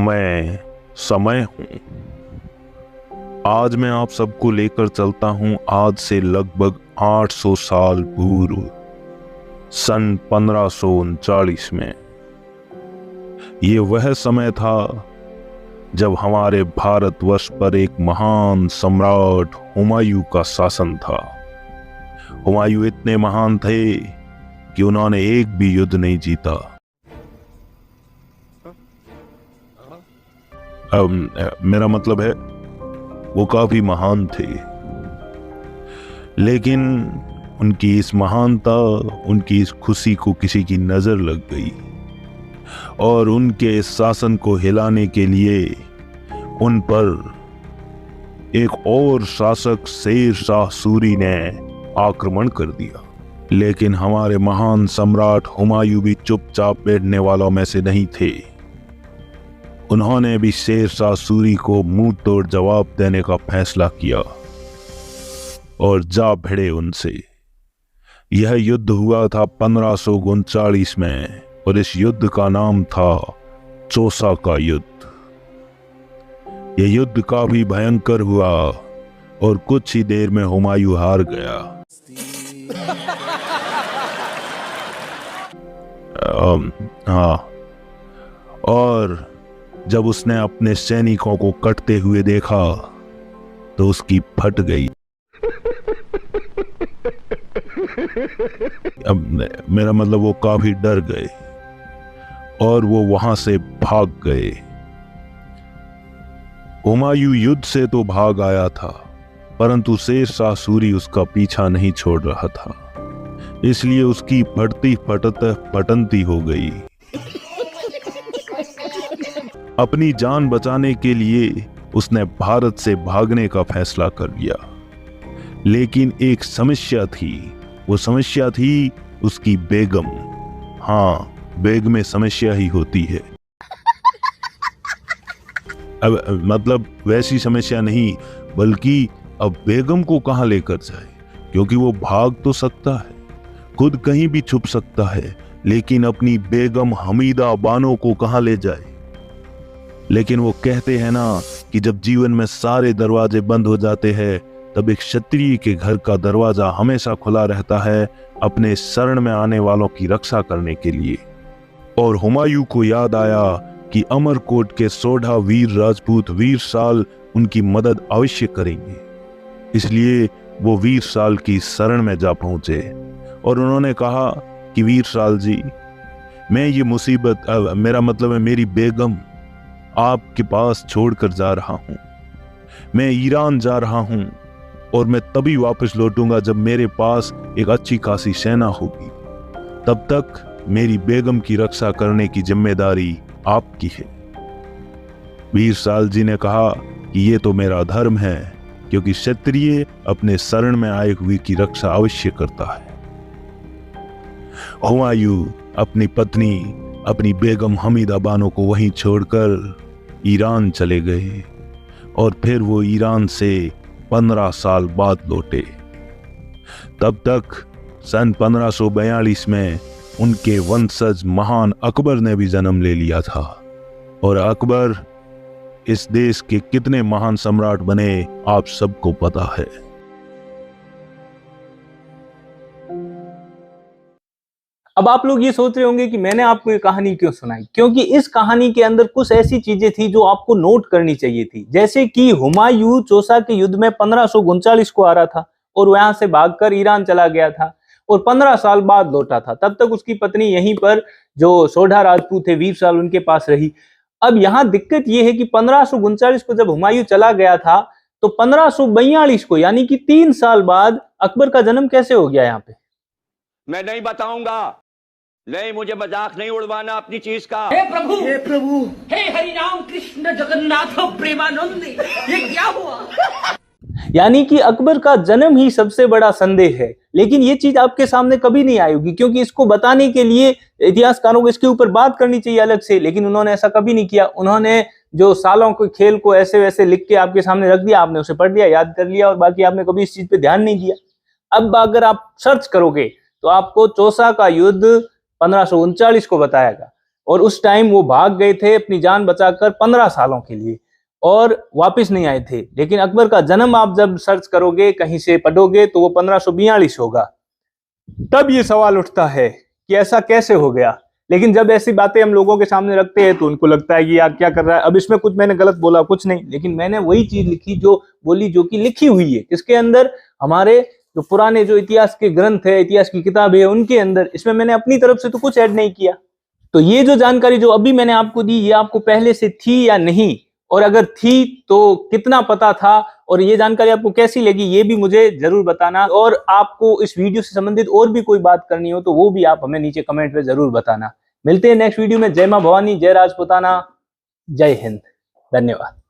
मैं समय हूं। आज मैं आप सबको लेकर चलता हूं आज से लगभग 800 साल पूर्व, सन 1539 में। ये वह समय था जब हमारे भारतवर्ष पर एक महान सम्राट हुमायूं का शासन था। हुमायूं इतने महान थे कि उन्होंने एक भी युद्ध नहीं जीता। मेरा मतलब है वो काफी महान थे, लेकिन उनकी इस महानता, उनकी इस खुशी को किसी की नजर लग गई और उनके इस शासन को हिलाने के लिए उन पर एक और शासक शेर शाह सूरी ने आक्रमण कर दिया। लेकिन हमारे महान सम्राट हुमायूं भी चुपचाप बैठने वालों में से नहीं थे। उन्होंने भी शेर शाह सूरी को मुंह तोड़ जवाब देने का फैसला किया और जा भिड़े उनसे। यह युद्ध हुआ था 1539 में और इस युद्ध का नाम था चौसा का युद्ध। यह युद्ध काफी भयंकर हुआ और कुछ ही देर में हुमायूं हार गया। हाँ, और जब उसने अपने सैनिकों को कटते हुए देखा तो उसकी फट गई। अब मेरा मतलब वो काफी डर गए और वो वहां से भाग गए। हुमायूं युद्ध से तो भाग आया था, परंतु शेर शाह सूरी उसका पीछा नहीं छोड़ रहा था, इसलिए उसकी फटती फटंती हो गई। अपनी जान बचाने के लिए उसने भारत से भागने का फैसला कर लिया। लेकिन एक समस्या थी, वो समस्या थी उसकी बेगम। हाँ, बेगम समस्या ही होती है। अब मतलब वैसी समस्या नहीं, बल्कि अब बेगम को कहां लेकर जाए, क्योंकि वो भाग तो सकता है, खुद कहीं भी छुप सकता है, लेकिन अपनी बेगम हमीदा बानो को कहां ले जाए। लेकिन वो कहते हैं ना कि जब जीवन में सारे दरवाजे बंद हो जाते हैं, तब एक क्षत्रिय के घर का दरवाजा हमेशा खुला रहता है अपने शरण में आने वालों की रक्षा करने के लिए। और हुमायूं को याद आया कि अमरकोट के सोढ़ा वीर राजपूत वीरसाल उनकी मदद अवश्य करेंगे। इसलिए वो वीरसाल की शरण में जा पहुंचे और उन्होंने कहा कि वीरसाल जी, मैं ये मुसीबत, मेरा मतलब है मेरी बेगम, आपके पास छोड़कर जा रहा हूं। मैं ईरान जा रहा हूं और मैं तभी वापस लौटूंगा जब मेरे पास एक अच्छी खासी सेना होगी। तब तक मेरी बेगम की रक्षा करने की जिम्मेदारी आपकी है। वीरसाल जी ने कहा कि ये तो मेरा धर्म है, क्योंकि क्षत्रिय अपने शरण में आए हुए की रक्षा अवश्य करता है। हुमायूं अपनी पत्नी, अपनी बेगम हमीदा बानो को वहीं छोड़कर ईरान चले गए और फिर वो ईरान से 15 साल बाद लौटे। तब तक सन 1542 में उनके वंशज महान अकबर ने भी जन्म ले लिया था। और अकबर इस देश के कितने महान सम्राट बने आप सबको पता है। अब आप लोग ये सोच रहे होंगे कि मैंने आपको ये कहानी क्यों सुनाई, क्योंकि इस कहानी के अंदर कुछ ऐसी चीजें थी जो आपको नोट करनी चाहिए थी। जैसे कि हुमायूं चौसा के युद्ध में 1539 को आ रहा था और वहां से भागकर ईरान चला गया था और 15 साल बाद लौटा था। तब तक उसकी पत्नी यहीं पर, जो सोढ़ा राजपूत थे वीरसाल, उनके पास रही। अब यहाँ दिक्कत यह है कि 1539 को जब हुमायूं चला गया था, तो 1542 को, यानी कि 3 साल बाद अकबर का जन्म कैसे हो गया यहाँ पे? मैं नहीं बताऊंगा। नहीं, मुझे मजाक नहीं उड़वाना अपनी चीज का। हे प्रभु, हे प्रभु, हे हरि राम कृष्ण जगन्नाथ प्रेमानंद, ये क्या हुआ? यानी कि अकबर का जन्म ही सबसे बड़ा संदेह है। लेकिन ये चीज आपके सामने कभी नहीं आएगी, क्योंकि इसको बताने के लिए इतिहासकारों को इसके ऊपर बात करनी चाहिए अलग से, लेकिन उन्होंने ऐसा कभी नहीं किया। उन्होंने जो सालों के खेल को ऐसे वैसे लिख के आपके सामने रख दिया, आपने उसे पढ़ लिया, याद कर लिया, और बाकी आपने कभी इस चीज पे ध्यान नहीं दिया। अब अगर आप सर्च करोगे तो आपको चौसा का युद्ध 1539 को बताएगा और उस टाइम वो भाग गए थे अपनी जान बचाकर 15 सालों के लिए और वापस नहीं आए थे। लेकिन अकबर का जन्म आप जब सर्च करोगे, कहीं से पढ़ोगे, तो वो 1542 होगा। तब ये सवाल उठता है कि ऐसा कैसे हो गया। लेकिन जब ऐसी बातें हम लोगों के सामने रखते हैं तो उनको लगता है कि यार क्या कर रहा है। अब इसमें कुछ मैंने गलत बोला कुछ नहीं, लेकिन मैंने वही चीज लिखी जो बोली, जो कि लिखी हुई है इसके अंदर। हमारे जो पुराने जो इतिहास के ग्रंथ है, इतिहास की किताब है, उनके अंदर इसमें मैंने अपनी तरफ से तो कुछ ऐड नहीं किया। तो ये जो जानकारी जो अभी मैंने आपको दी, ये आपको पहले से थी या नहीं, और अगर थी तो कितना पता था, और ये जानकारी आपको कैसी लगी ये भी मुझे जरूर बताना। और आपको इस वीडियो से संबंधित और भी कोई बात करनी हो तो वो भी आप हमें नीचे कमेंट में जरूर बताना। मिलते हैं नेक्स्ट वीडियो में। जय मां भवानी, जय राजपूताना, जय हिंद, धन्यवाद।